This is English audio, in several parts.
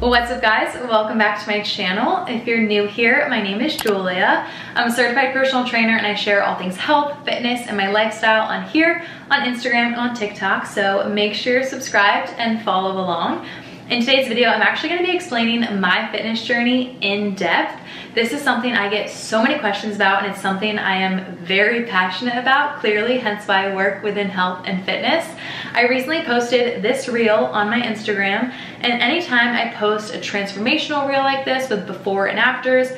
What's up guys, welcome back to my channel. If you're new here, my name is Julia. I'm a certified personal trainer and I share all things health, fitness, and my lifestyle on here, on Instagram, and on TikTok. So make sure you're subscribed and follow along. In today's video, I'm actually going to be explaining my fitness journey in depth. This is something I get so many questions about, and it's something I am very passionate about, clearly, hence why I work within health and fitness. I recently posted this reel on my Instagram, and anytime I post a transformational reel like this with before and afters,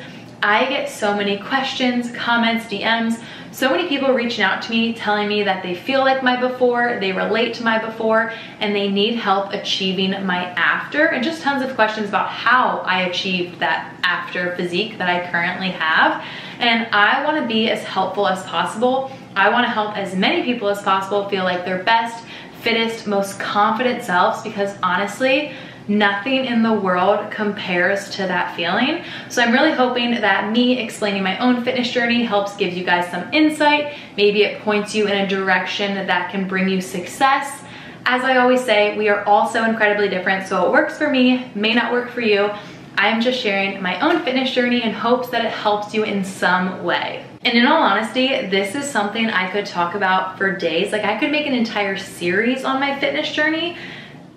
I get so many questions, comments, DMs, so many people reaching out to me telling me that they feel like my before, they relate to my before, and they need help achieving my after, and just tons of questions about how I achieved that after physique that I currently have. And I want to be as helpful as possible. I want to help as many people as possible feel like their best, fittest, most confident selves, because honestly, nothing in the world compares to that feeling. So I'm really hoping that me explaining my own fitness journey helps give you guys some insight. Maybe it points you in a direction that can bring you success. As I always say, we are all so incredibly different, so what works for me may not work for you. I'm just sharing my own fitness journey in hopes that it helps you in some way. And in all honesty, this is something I could talk about for days. Like, I could make an entire series on my fitness journey,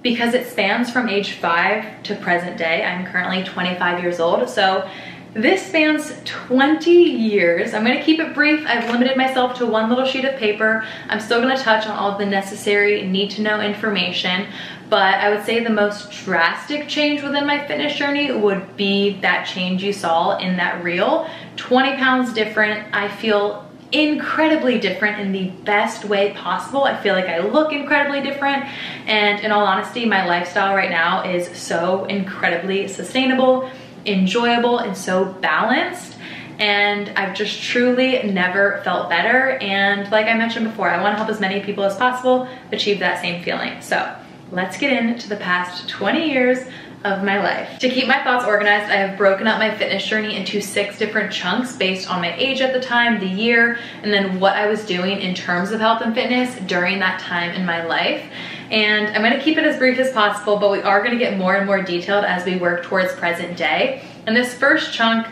because it spans from age 5 to present day. I'm currently 25 years old, so this spans 20 years. I'm gonna keep it brief. I've limited myself to one little sheet of paper. I'm still gonna touch on all of the necessary need-to-know information, but I would say the most drastic change within my fitness journey would be that change you saw in that reel. 20 pounds different. I feel incredibly different in the best way possible. I feel like I look incredibly different, and in all honesty, my lifestyle right now is so incredibly sustainable, enjoyable, and so balanced, and I've just truly never felt better. And like I mentioned before, I want to help as many people as possible achieve that same feeling. So let's get into the past 20 years of my life. To keep my thoughts organized, I have broken up my fitness journey into 6 different chunks based on my age at the time, the year, and then what I was doing in terms of health and fitness during that time in my life. And I'm gonna keep it as brief as possible, but we are gonna get more and more detailed as we work towards present day. And this first chunk,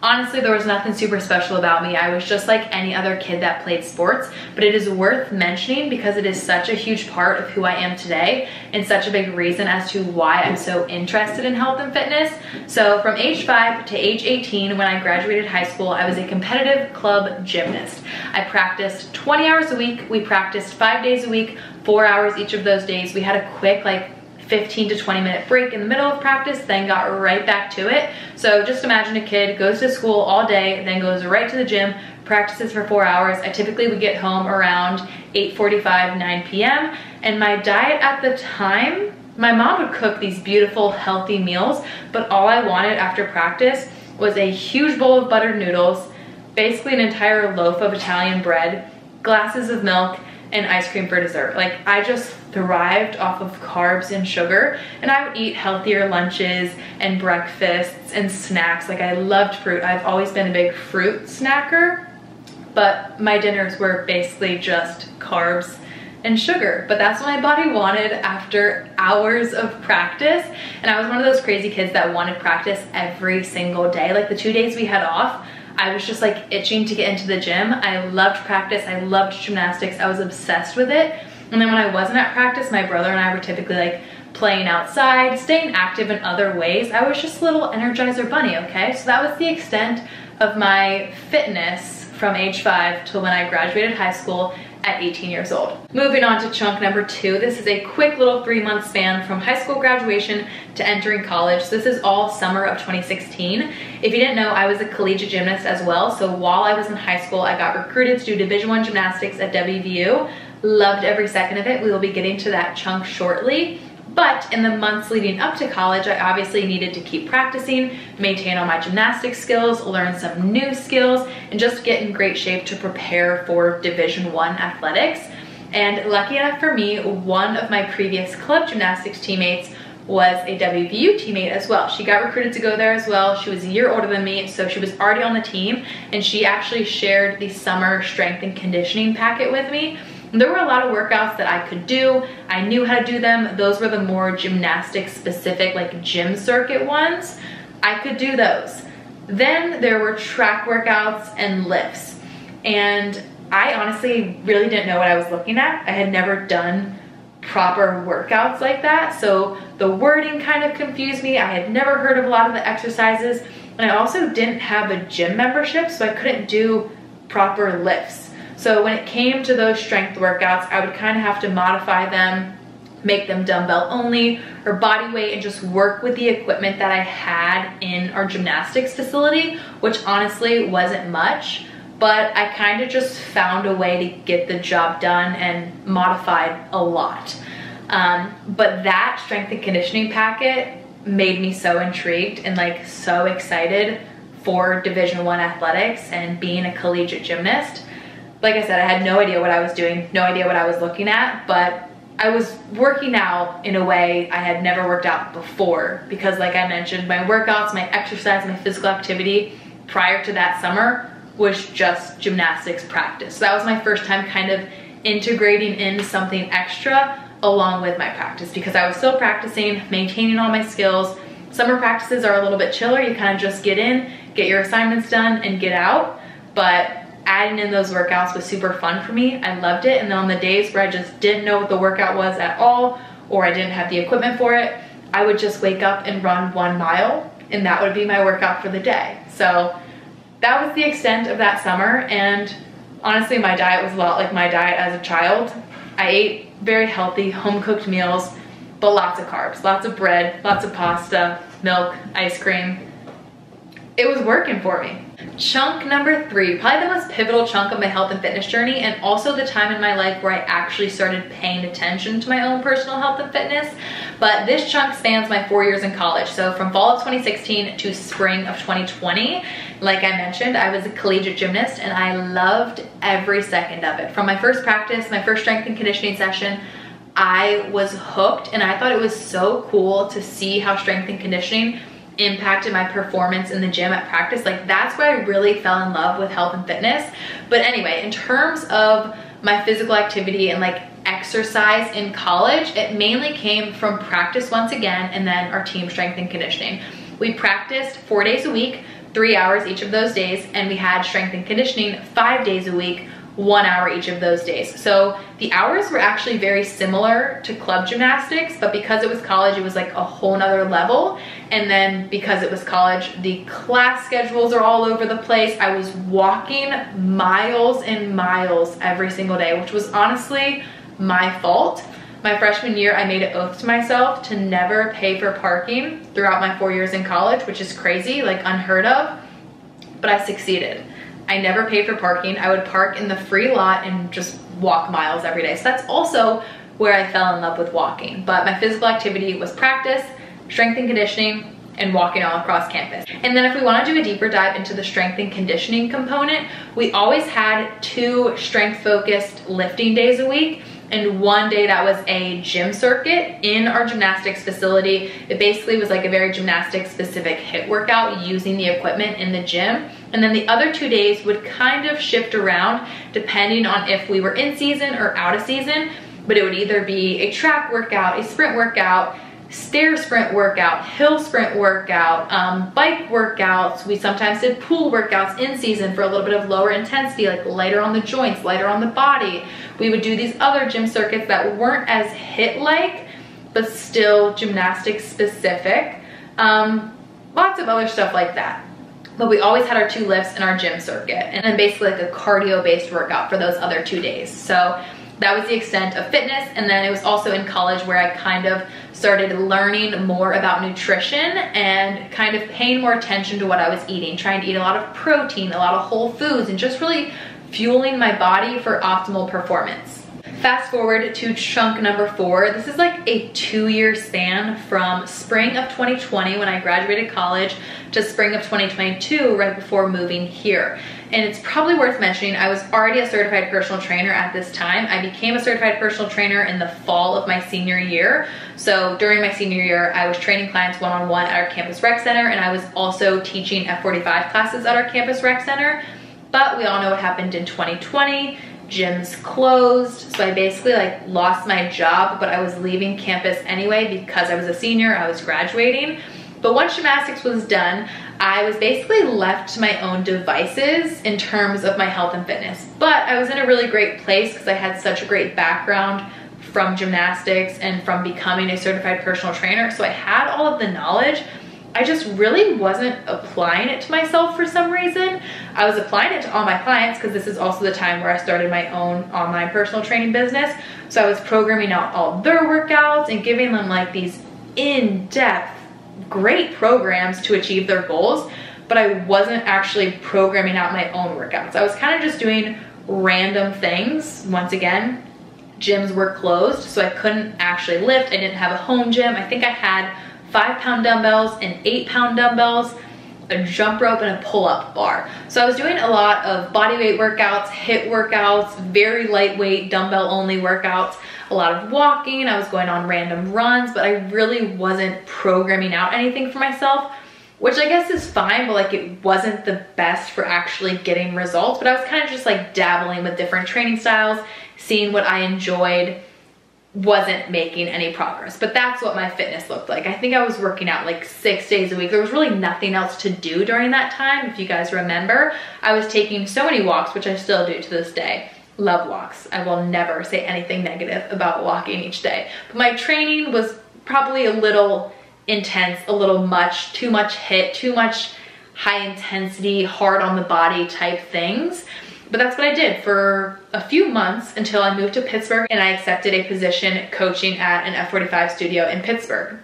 honestly, there was nothing super special about me. I was just like any other kid that played sports, but it is worth mentioning because it is such a huge part of who I am today and such a big reason as to why I'm so interested in health and fitness. So from age 5 to age 18, when I graduated high school, I was a competitive club gymnast. I practiced 20 hours a week. We practiced 5 days a week, 4 hours each of those days. We had a quick 15 to 20 minute break in the middle of practice, then got right back to it. So just imagine a kid goes to school all day, then goes right to the gym, practices for 4 hours. I typically would get home around 8:45, 9 p.m. And my diet at the time, my mom would cook these beautiful, healthy meals, but all I wanted after practice was a huge bowl of buttered noodles, basically an entire loaf of Italian bread, glasses of milk, and ice cream for dessert. Like, I just thrived off of carbs and sugar, and I would eat healthier lunches and breakfasts and snacks. Like, I loved fruit. I've always been a big fruit snacker, but my dinners were basically just carbs and sugar. But that's what my body wanted after hours of practice. And I was one of those crazy kids that wanted practice every single day. Like, the 2 days we had off, I was just like itching to get into the gym. I loved practice. I loved gymnastics. I was obsessed with it. And then when I wasn't at practice, my brother and I were typically like playing outside, staying active in other ways. I was just a little Energizer bunny, okay? So that was the extent of my fitness from age 5 till when I graduated high school at 18 years old. Moving on to chunk number 2. This is a quick little 3-month span from high school graduation to entering college. So this is all summer of 2016. If you didn't know, I was a collegiate gymnast as well. So while I was in high school, I got recruited to do Division I gymnastics at WVU. Loved every second of it. We will be getting to that chunk shortly. But in the months leading up to college, I obviously needed to keep practicing, maintain all my gymnastic skills, learn some new skills, and just get in great shape to prepare for Division I athletics. And lucky enough for me, one of my previous club gymnastics teammates was a WVU teammate as well. She got recruited to go there as well. She was a year older than me, so she was already on the team, and she actually shared the summer strength and conditioning packet with me. And there were a lot of workouts that I could do. I knew how to do them. Those were the more gymnastics specific, like gym circuit ones. I could do those. Then there were track workouts and lifts. And I honestly really didn't know what I was looking at. I had never done proper workouts like that. So the wording kind of confused me. I had never heard of a lot of the exercises. And I also didn't have a gym membership, so I couldn't do proper lifts. So when it came to those strength workouts, I would kind of have to modify them, make them dumbbell only or body weight, and just work with the equipment that I had in our gymnastics facility, which honestly wasn't much, but I kind of just found a way to get the job done and modified a lot. But that strength and conditioning packet made me so intrigued and like so excited for Division I athletics and being a collegiate gymnast. Like I said, I had no idea what I was doing, no idea what I was looking at, but I was working out in a way I had never worked out before, because like I mentioned, my workouts, my exercise, my physical activity prior to that summer was just gymnastics practice. So that was my first time kind of integrating in something extra along with my practice, because I was still practicing, maintaining all my skills. Summer practices are a little bit chiller. You kind of just get in, get your assignments done, and get out. But adding in those workouts was super fun for me. I loved it. And then on the days where I just didn't know what the workout was at all, or I didn't have the equipment for it, I would just wake up and run 1 mile, and that would be my workout for the day. So that was the extent of that summer. And honestly, my diet was a lot like my diet as a child. I ate very healthy, home-cooked meals, but lots of carbs, lots of bread, lots of pasta, milk, ice cream. It was working for me. Chunk number 3, probably the most pivotal chunk of my health and fitness journey, and also the time in my life where I actually started paying attention to my own personal health and fitness. But this chunk spans my 4 years in college. So from fall of 2016 to spring of 2020, like I mentioned, I was a collegiate gymnast and I loved every second of it. From my first practice, my first strength and conditioning session, I was hooked, and I thought it was so cool to see how strength and conditioning impacted my performance in the gym at practice. Like that's where I really fell in love with health and fitness. But anyway, in terms of my physical activity and like exercise in college, it mainly came from practice once again, and then our team strength and conditioning. We practiced 4 days a week, 3 hours each of those days, and we had strength and conditioning 5 days a week, 1 hour each of those days. So the hours were actually very similar to club gymnastics, but because it was college, it was like a whole nother level. And then because it was college, the class schedules are all over the place. I was walking miles and miles every single day, which was honestly my fault. My freshman year, I made an oath to myself to never pay for parking throughout my 4 years in college, which is crazy, like unheard of, but I succeeded. I never paid for parking. I would park in the free lot and just walk miles every day. So that's also where I fell in love with walking. But my physical activity was practice, strength and conditioning, and walking all across campus. And then if we want to do a deeper dive into the strength and conditioning component, we always had 2 strength-focused lifting days a week, and 1 day that was a gym circuit in our gymnastics facility. It basically was like a very gymnastics specific HIIT workout using the equipment in the gym. And then the other 2 days would kind of shift around depending on if we were in season or out of season, but it would either be a track workout, a sprint workout, stair sprint workout, hill sprint workout, bike workouts. We sometimes did pool workouts in season for a little bit of lower intensity, like lighter on the joints, lighter on the body. We would do these other gym circuits that weren't as HIIT-like, but still gymnastics specific. Lots of other stuff like that. But we always had our 2 lifts in our gym circuit, and then basically like a cardio-based workout for those other 2 days. So that was the extent of fitness. And then it was also in college where I kind of started learning more about nutrition and kind of paying more attention to what I was eating, trying to eat a lot of protein, a lot of whole foods, and just really fueling my body for optimal performance. Fast forward to chunk number 4. This is like a 2-year span from spring of 2020 when I graduated college to spring of 2022, right before moving here. And it's probably worth mentioning, I was already a certified personal trainer at this time. I became a certified personal trainer in the fall of my senior year. So during my senior year, I was training clients one-on-one at our campus rec center, and I was also teaching F45 classes at our campus rec center. But we all know what happened in 2020. gyms closed. So I basically like lost my job, but I was leaving campus anyway because I was a senior, I was graduating. But once gymnastics was done, I was basically left to my own devices in terms of my health and fitness. But I was in a really great place because I had such a great background from gymnastics and from becoming a certified personal trainer. So I had all of the knowledge. I just really wasn't applying it to myself for some reason. I was applying it to all my clients because this is also the time where I started my own online personal training business. So I was programming out all their workouts and giving them like these in-depth, great programs to achieve their goals, but I wasn't actually programming out my own workouts. I was kind of just doing random things. Once again, gyms were closed, so I couldn't actually lift. I didn't have a home gym. I think I had 5-pound dumbbells and 8-pound dumbbells, a jump rope, and a pull-up bar. So I was doing a lot of body weight workouts, HIIT workouts, very lightweight dumbbell only workouts, a lot of walking. I was going on random runs, but I really wasn't programming out anything for myself, which I guess is fine, but like it wasn't the best for actually getting results. But I was kind of just like dabbling with different training styles, seeing what I enjoyed, wasn't making any progress. But that's what my fitness looked like. I think I was working out like 6 days a week. There was really nothing else to do during that time. If you guys remember, I was taking so many walks, which I still do to this day. Love walks. I will never say anything negative about walking each day. But my training was probably a little intense, a little much, too much HIIT, too much high intensity, hard on the body type things. But that's what I did for a few months until I moved to Pittsburgh and I accepted a position coaching at an F45 studio in Pittsburgh.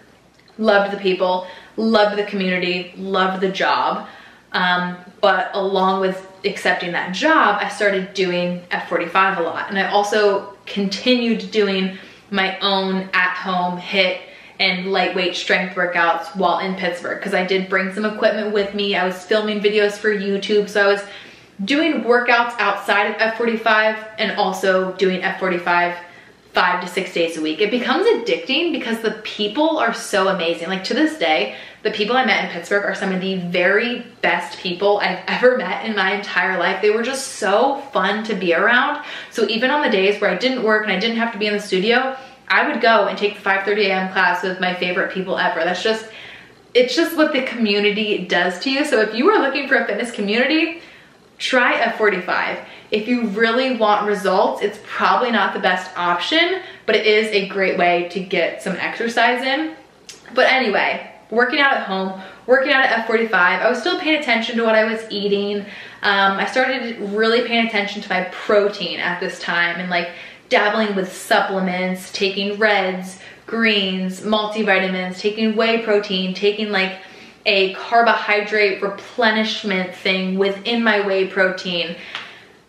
Loved the people, loved the community, loved the job. But along with accepting that job, I started doing F45 a lot. And I also continued doing my own at-home HIIT and lightweight strength workouts while in Pittsburgh because I did bring some equipment with me. I was filming videos for YouTube, so I was doing workouts outside of F45 and also doing F45 5 to 6 days a week. It becomes addicting because the people are so amazing. Like to this day, the people I met in Pittsburgh are some of the very best people I've ever met in my entire life. They were just so fun to be around. So even on the days where I didn't work and I didn't have to be in the studio, I would go and take the 5:30 a.m. class with my favorite people ever. It's just what the community does to you. So if you are looking for a fitness community, try F45. If you really want results, it's probably not the best option, but it is a great way to get some exercise in. But anyway, working out at home, working out at F45, I was still paying attention to what I was eating. I started really paying attention to my protein at this time and like dabbling with supplements, taking reds, greens, multivitamins, taking whey protein, taking like a carbohydrate replenishment thing within my whey protein.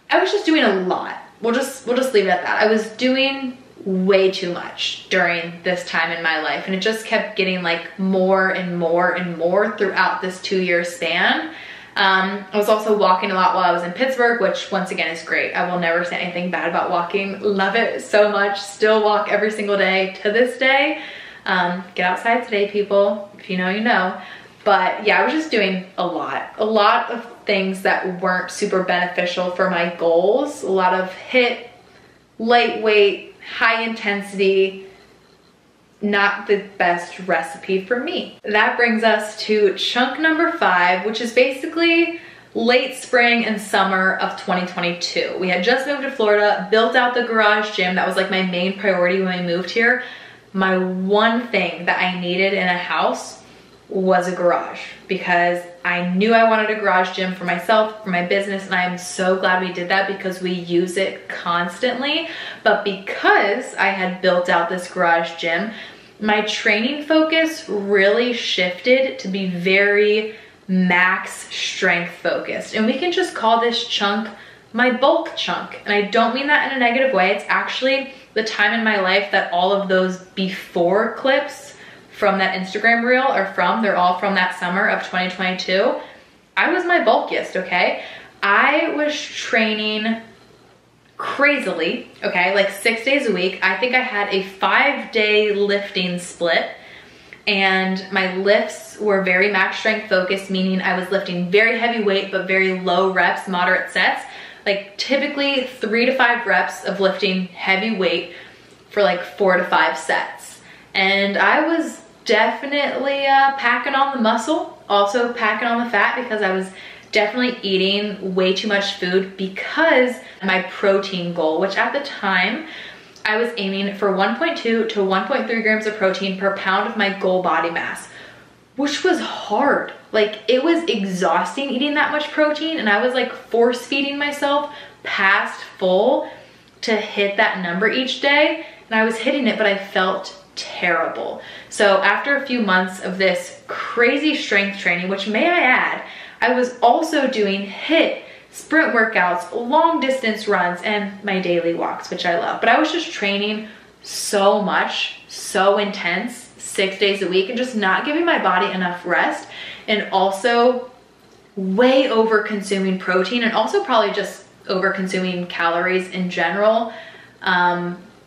I was just doing a lot. We'll just leave it at that. I was doing way too much during this time in my life, and it just kept getting like more and more and more throughout this 2-year span. I was also walking a lot while I was in Pittsburgh, which once again is great. I will never say anything bad about walking. Love it so much. Still walk every single day to this day. Get outside today, people. If you know, you know. But yeah, I was just doing a lot of things that weren't super beneficial for my goals. A lot of HIIT, lightweight, high intensity, not the best recipe for me. That brings us to chunk number 5, which is basically late spring and summer of 2022. We had just moved to Florida, built out the garage gym. That was like my main priority when we moved here. My one thing that I needed in a house was a garage because I knew I wanted a garage gym for myself, for my business, and I am so glad we did that because we use it constantly. But because I had built out this garage gym, my training focus really shifted to be very max strength focused. And we can just call this chunk my bulk chunk. And I don't mean that in a negative way. It's actually the time in my life that all of those before clips from that Instagram reel are from. They're all from that summer of 2022. I was my bulkiest, okay? I was training crazily, okay? Like 6 days a week. I think I had a 5-day lifting split, and my lifts were very max strength focused, meaning I was lifting very heavy weight, but very low reps, moderate sets. like typically 3 to 5 reps of lifting heavy weight for like 4 to 5 sets. And I was definitely packing on the muscle, also packing on the fat, because I was definitely eating way too much food because my protein goal, which at the time I was aiming for 1.2 to 1.3 grams of protein per pound of my goal body mass, which was hard. Like, it was exhausting eating that much protein, and I was like force feeding myself past full to hit that number each day. And I was hitting it, but I felt terrible. So after a few months of this crazy strength training, which may I add, I was also doing HIIT, sprint workouts, long distance runs, and my daily walks, which I love. But I was just training so much, so intense, 6 days a week, and just not giving my body enough rest, and also way over consuming protein, and also probably just over consuming calories in general.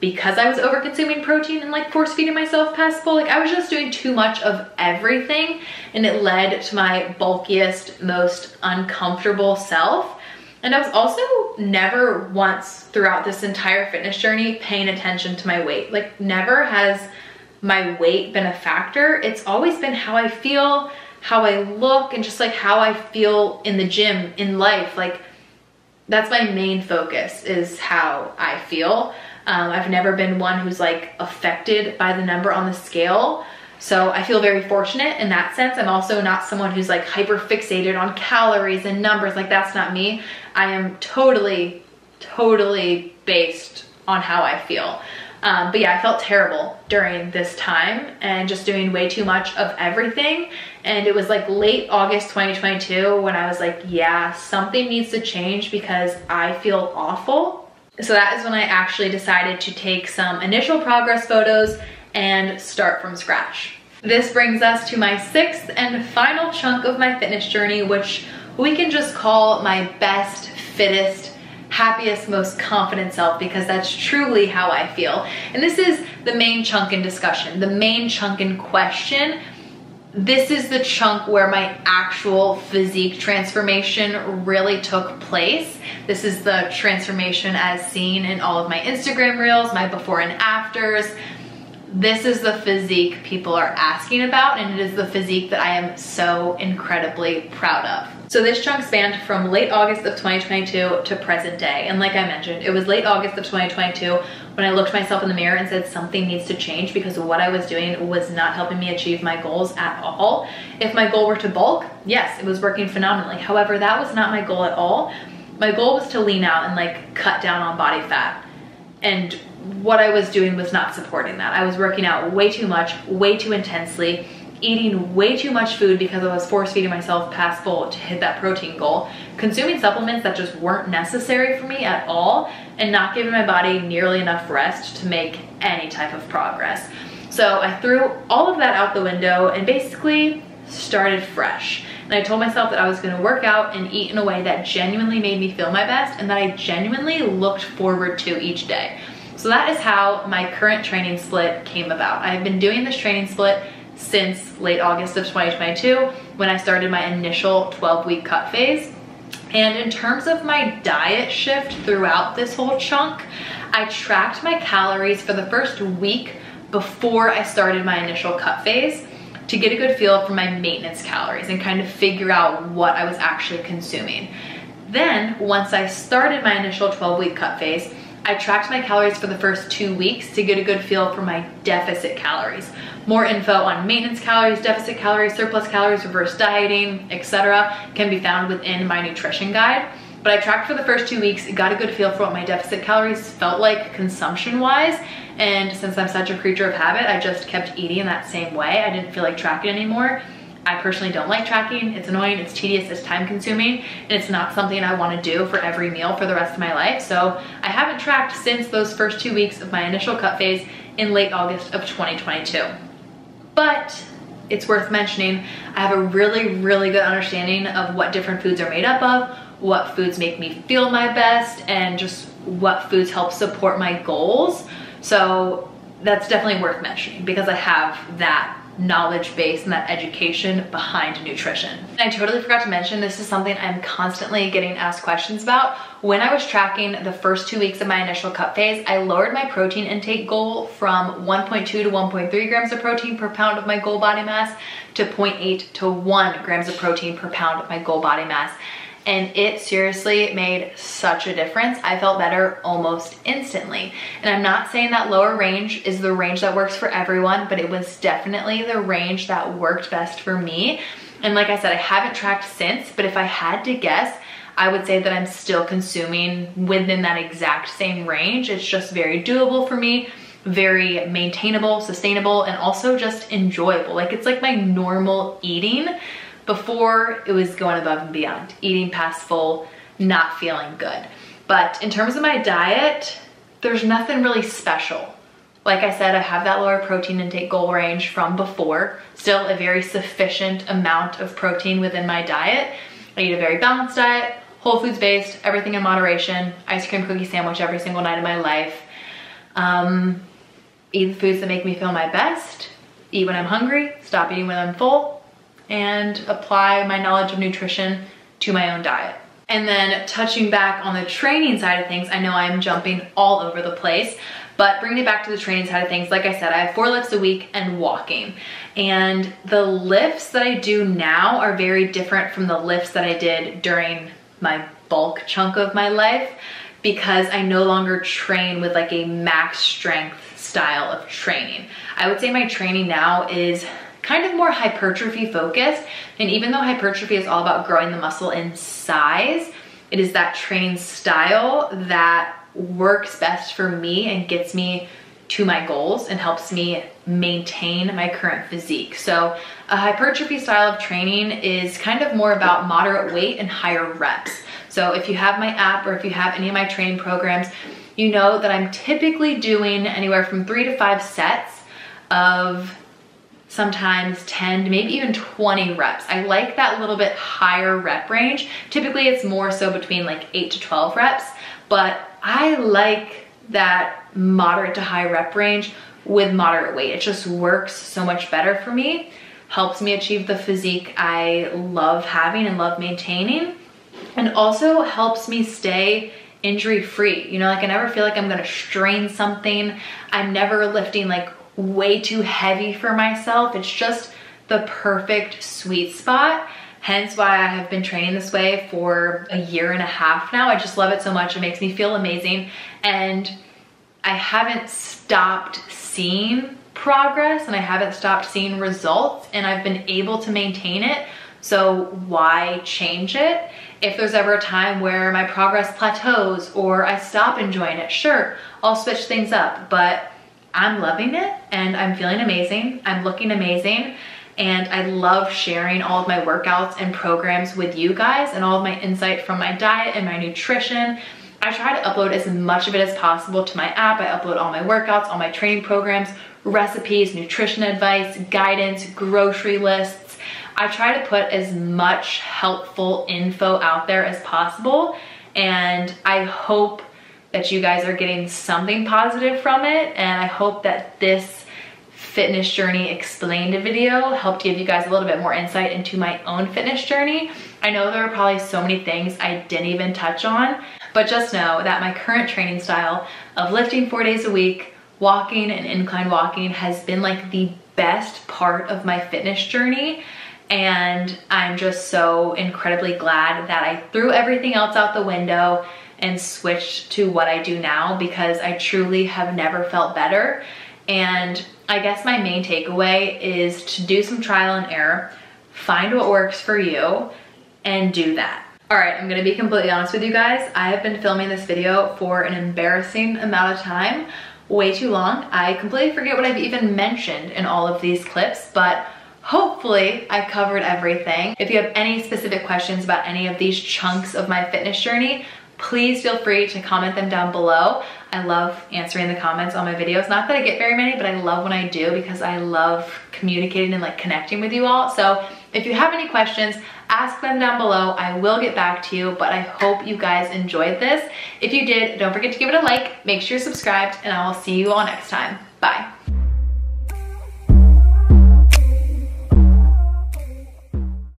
Because I was over consuming protein and like force feeding myself past full, like I was just doing too much of everything, and it led to my bulkiest, most uncomfortable self. And I was also never once throughout this entire fitness journey paying attention to my weight. Like, never has my weight been a factor. It's always been how I feel, how I look, and just like how I feel in the gym, in life. Like, that's my main focus, is how I feel. I've never been one who's like affected by the number on the scale. So I feel very fortunate in that sense. I'm also not someone who's like hyper fixated on calories and numbers. Like, that's not me. I am totally based on how I feel. But yeah, I felt terrible during this time and just doing way too much of everything. And it was like late August 2022 when I was like, yeah, something needs to change because I feel awful. So that is when I actually decided to take some initial progress photos and start from scratch. This brings us to my 6th and final chunk of my fitness journey, which we can just call my best, fittest, happiest, most confident self, because that's truly how I feel. And this is the main chunk in discussion, the main chunk in question. This is the chunk where my actual physique transformation really took place. This is the transformation as seen in all of my Instagram reels, my before and afters. This is the physique people are asking about, and it is the physique that I am so incredibly proud of. So this chunk spanned from late August of 2022 to present day. And like I mentioned, it was late August of 2022 when I looked myself in the mirror and said something needs to change, because what I was doing was not helping me achieve my goals at all. If my goal were to bulk, yes, it was working phenomenally. However, that was not my goal at all. My goal was to lean out and like cut down on body fat. And what I was doing was not supporting that. I was working out way too much, way too intensely, eating way too much food because I was force feeding myself past full to hit that protein goal, consuming supplements that just weren't necessary for me at all, and not giving my body nearly enough rest to make any type of progress. So I threw all of that out the window and basically started fresh. And I told myself that I was gonna work out and eat in a way that genuinely made me feel my best and that I genuinely looked forward to each day. So that is how my current training split came about. I have been doing this training split since late August of 2022 when I started my initial 12-week cut phase. And in terms of my diet shift throughout this whole chunk, I tracked my calories for the first week before I started my initial cut phase to get a good feel for my maintenance calories and kind of figure out what I was actually consuming. Then, once I started my initial 12-week cut phase, I tracked my calories for the first 2 weeks to get a good feel for my deficit calories. More info on maintenance calories, deficit calories, surplus calories, reverse dieting, etc. can be found within my nutrition guide. But I tracked for the first 2 weeks, got a good feel for what my deficit calories felt like consumption-wise. And since I'm such a creature of habit, I just kept eating that same way. I didn't feel like tracking anymore. I personally don't like tracking. It's annoying, it's tedious, it's time consuming, and it's not something I want to do for every meal for the rest of my life. So I haven't tracked since those first 2 weeks of my initial cut phase in late August of 2022. But it's worth mentioning, I have a really good understanding of what different foods are made up of, what foods make me feel my best, and just what foods help support my goals. So that's definitely worth mentioning because I have that knowledge base and that education behind nutrition. And I totally forgot to mention, this is something I'm constantly getting asked questions about. When I was tracking the first 2 weeks of my initial cut phase, I lowered my protein intake goal from 1.2 to 1.3 grams of protein per pound of my goal body mass to 0.8 to 1 grams of protein per pound of my goal body mass. And it seriously made such a difference. I felt better almost instantly. And I'm not saying that lower range is the range that works for everyone, but it was definitely the range that worked best for me. And like I said, I haven't tracked since, but if I had to guess, I would say that I'm still consuming within that exact same range. It's just very doable for me, very maintainable, sustainable, and also just enjoyable. Like, it's like my normal eating. Before, it was going above and beyond, eating past full, not feeling good. But in terms of my diet, there's nothing really special. Like I said, I have that lower protein intake goal range from before, still a very sufficient amount of protein within my diet. I eat a very balanced diet, whole foods based, everything in moderation, ice cream cookie sandwich every single night of my life. Eat the foods that make me feel my best, eat when I'm hungry, stop eating when I'm full, and apply my knowledge of nutrition to my own diet. And then touching back on the training side of things, I know I'm jumping all over the place, but bringing it back to the training side of things, like I said, I have 4 lifts a week and walking. And the lifts that I do now are very different from the lifts that I did during my bulk chunk of my life, because I no longer train with like a max strength style of training. I would say my training now is kind of more hypertrophy focused. And even though hypertrophy is all about growing the muscle in size, it is that training style that works best for me and gets me to my goals and helps me maintain my current physique. So a hypertrophy style of training is kind of more about moderate weight and higher reps. So if you have my app or if you have any of my training programs, you know that I'm typically doing anywhere from 3 to 5 sets of sometimes 10 to maybe even 20 reps. I like that little bit higher rep range. Typically it's more so between like 8 to 12 reps, but I like that moderate to high rep range with moderate weight. It just works so much better for me, helps me achieve the physique I love having and love maintaining, and also helps me stay injury free. You know, like I never feel like I'm gonna strain something. I'm never lifting like way too heavy for myself. It's just the perfect sweet spot. Hence why I have been training this way for a year and a half now. I just love it so much. It makes me feel amazing. And I haven't stopped seeing progress and I haven't stopped seeing results, and I've been able to maintain it. So why change it? If there's ever a time where my progress plateaus or I stop enjoying it, sure, I'll switch things up. But I'm loving it and I'm feeling amazing. I'm looking amazing. And I love sharing all of my workouts and programs with you guys and all of my insight from my diet and my nutrition. I try to upload as much of it as possible to my app. I upload all my workouts, all my training programs, recipes, nutrition advice, guidance, grocery lists. I try to put as much helpful info out there as possible. And I hope that you guys are getting something positive from it. And I hope that this fitness journey explained video helped give you guys a little bit more insight into my own fitness journey. I know there are probably so many things I didn't even touch on, but just know that my current training style of lifting 4 days a week, walking and incline walking has been like the best part of my fitness journey. And I'm just so incredibly glad that I threw everything else out the window and switched to what I do now, because I truly have never felt better. And I guess my main takeaway is to do some trial and error, find what works for you, and do that. All right, I'm gonna be completely honest with you guys. I have been filming this video for an embarrassing amount of time, way too long. I completely forget what I've even mentioned in all of these clips, but hopefully I covered everything. If you have any specific questions about any of these chunks of my fitness journey, please feel free to comment them down below. I love answering the comments on my videos. Not that I get very many, but I love when I do, because I love communicating and like connecting with you all. So if you have any questions, ask them down below. I will get back to you, but I hope you guys enjoyed this. If you did, don't forget to give it a like, make sure you're subscribed, and I will see you all next time. Bye.